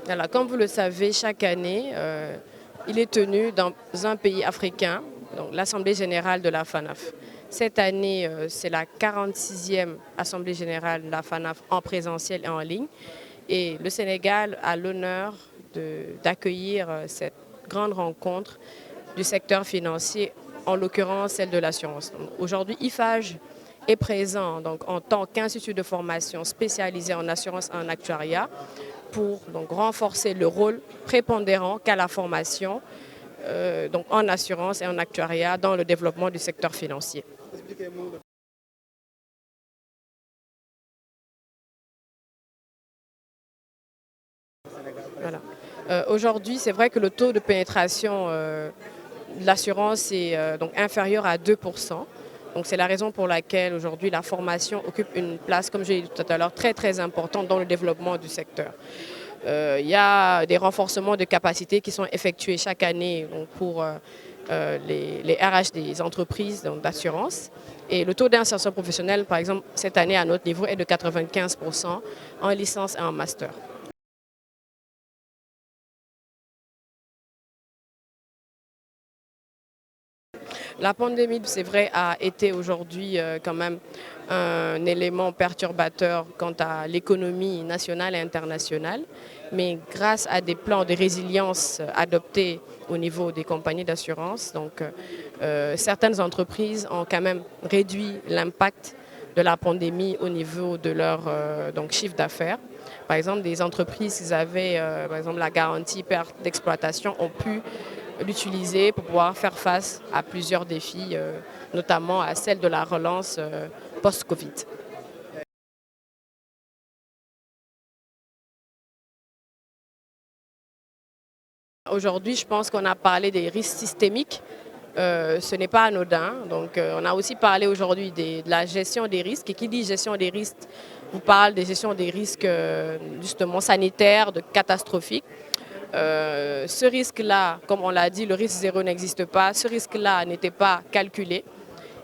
Alors, comme vous le savez, chaque année, il est tenu dans un pays africain, donc l'Assemblée générale de la FANAF. Cette année, c'est la 46e Assemblée générale de la FANAF en présentiel et en ligne. Et le Sénégal a l'honneur d'accueillir cette grande rencontre du secteur financier, en l'occurrence celle de l'assurance. Aujourd'hui, IFAGE est présent donc, en tant qu'institut de formation spécialisé en assurance et en actuariat pour donc, renforcer le rôle prépondérant qu'a la formation donc, en assurance et en actuariat dans le développement du secteur financier. Voilà. Aujourd'hui, c'est vrai que le taux de pénétration de l'assurance est donc inférieur à 2%. Donc c'est la raison pour laquelle aujourd'hui la formation occupe une place, comme j'ai dit tout à l'heure, très importante dans le développement du secteur. Il y a des renforcements de capacités qui sont effectués chaque année donc, pour les RH des entreprises d'assurance. Et le taux d'insertion professionnelle, par exemple, cette année à notre niveau est de 95% en licence et en master. La pandémie, c'est vrai, a été aujourd'hui quand même un élément perturbateur quant à l'économie nationale et internationale. Mais grâce à des plans de résilience adoptés au niveau des compagnies d'assurance, donc certaines entreprises ont quand même réduit l'impact de la pandémie au niveau de leur chiffre d'affaires. Par exemple, des entreprises qui avaient par exemple, la garantie perte d'exploitation ont pu l'utiliser pour pouvoir faire face à plusieurs défis, notamment à celle de la relance post-Covid. Aujourd'hui, je pense qu'on a parlé des risques systémiques. Ce n'est pas anodin. Donc, on a aussi parlé aujourd'hui de la gestion des risques. Et qui dit gestion des risques, vous parle de gestion des risques justement sanitaires, catastrophiques. Ce risque-là, comme on l'a dit, le risque zéro n'existe pas. Ce risque-là n'était pas calculé.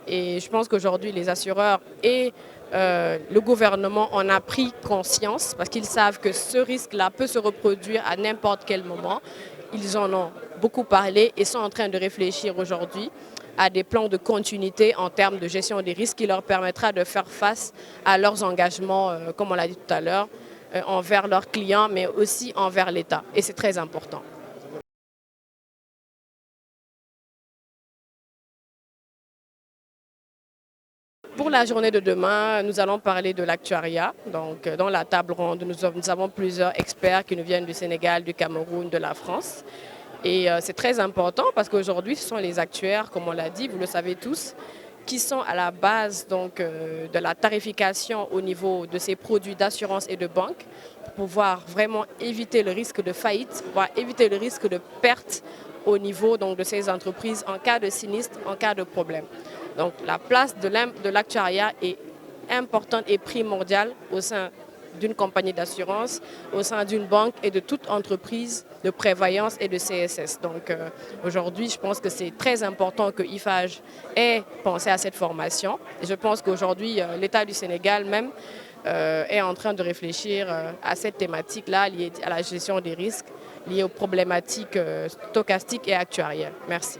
Et je pense qu'aujourd'hui, les assureurs et le gouvernement en a pris conscience parce qu'ils savent que ce risque-là peut se reproduire à n'importe quel moment. Ils en ont beaucoup parlé et sont en train de réfléchir aujourd'hui à des plans de continuité en termes de gestion des risques qui leur permettra de faire face à leurs engagements, comme on l'a dit tout à l'heure, envers leurs clients, mais aussi envers l'État. Et c'est très important. Pour la journée de demain, nous allons parler de l'actuariat. Donc, dans la table ronde, nous avons plusieurs experts qui nous viennent du Sénégal, du Cameroun, de la France. Et c'est très important parce qu'aujourd'hui, ce sont les actuaires, comme on l'a dit, vous le savez tous, qui sont à la base donc, de la tarification au niveau de ces produits d'assurance et de banque pour pouvoir vraiment éviter le risque de faillite, pouvoir éviter le risque de perte au niveau donc, de ces entreprises en cas de sinistre, en cas de problème. Donc la place de l'actuariat est importante et primordiale au sein d'une compagnie d'assurance, au sein d'une banque et de toute entreprise de prévoyance et de CSS. Donc aujourd'hui, je pense que c'est très important que IFAGE ait pensé à cette formation. Et je pense qu'aujourd'hui, l'État du Sénégal même est en train de réfléchir à cette thématique-là liée à la gestion des risques, liée aux problématiques stochastiques et actuarielles. Merci.